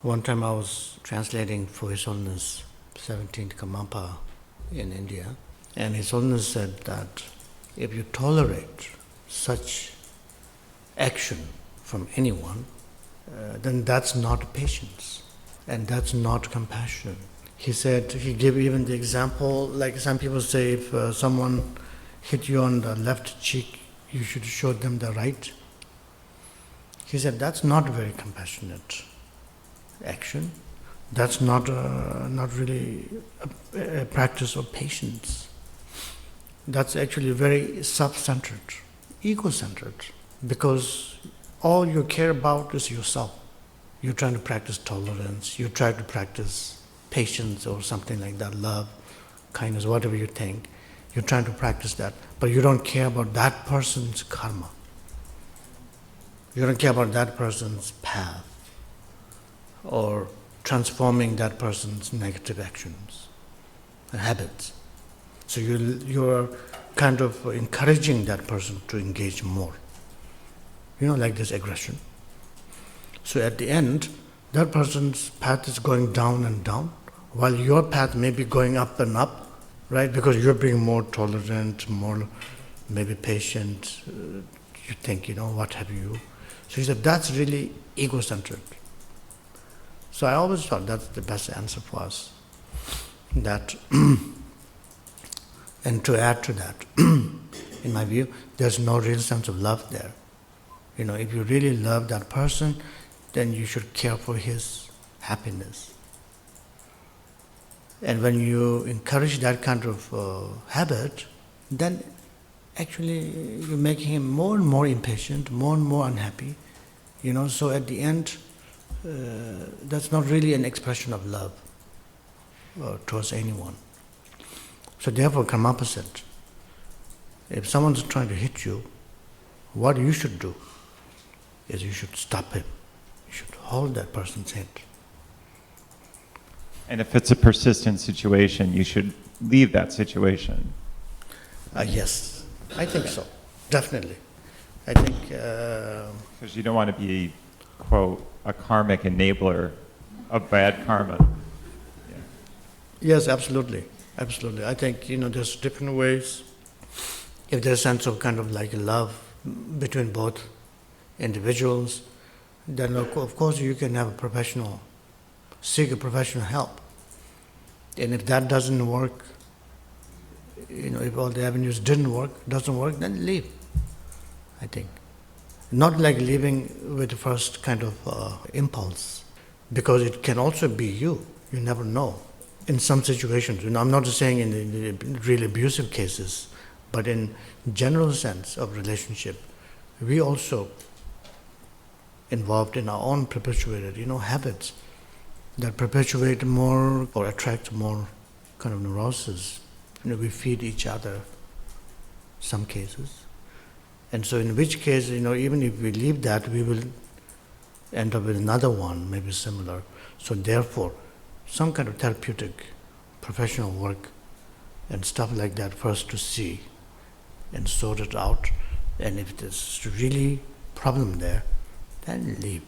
One time I was translating for His Holiness 17th Kamapa in India, and His Holiness said that if you tolerate such action from anyone, then that's not patience, and that's not compassion. He said, he gave even the example, like some people say, if someone hit you on the left cheek, you should show them the right. He said, that's not very compassionate action. That's not really a practice of patience. That's actually very self-centered, ego-centered, because all you care about is yourself. You're trying to practice tolerance, you try to practice patience or something like that, love, kindness, whatever you think. You're trying to practice that, but you don't care about that person's karma. You don't care about that person's path or transforming that person's negative actions and habits. So you're kind of encouraging that person to engage more. Like this aggression. So at the end, that person's path is going down and down, while your path may be going up and up, right? Because you're being more tolerant, more maybe patient, you think, what have you. So he said, that's really ego-centered. So I always thought that's the best answer for us. That, and to add to that, in my view, there's no real sense of love there. If you really love that person, then you should care for his happiness. And when you encourage that kind of habit, then actually you're making him more and more impatient, more and more unhappy. So at the end, that's not really an expression of love towards anyone. So therefore, Karmapa said, if someone's trying to hit you, what you should do is you should stop him. You should hold that person's hand. And if it's a persistent situation, you should leave that situation. Yes, I think so. Definitely. I think... Because you don't want to be, quote, a karmic enabler of bad karma. Yeah. Yes, absolutely. Absolutely. I think, there's different ways. If there's a sense of kind of like love between both individuals, then of course you can have seek a professional help. And if that doesn't work, if all the avenues doesn't work, then leave, I think. Not like leaving with the first kind of impulse, because it can also be you. You never know. In some situations, I'm not saying in the really abusive cases, but in general sense of relationship, we also involved in our own perpetuated, habits that perpetuate more or attract more kind of neurosis. We feed each other, some cases. And so in which case, even if we leave that, we will end up with another one, maybe similar. So therefore, some kind of therapeutic, professional work and stuff like that first to see and sort it out. And if there's really problem there, then leave.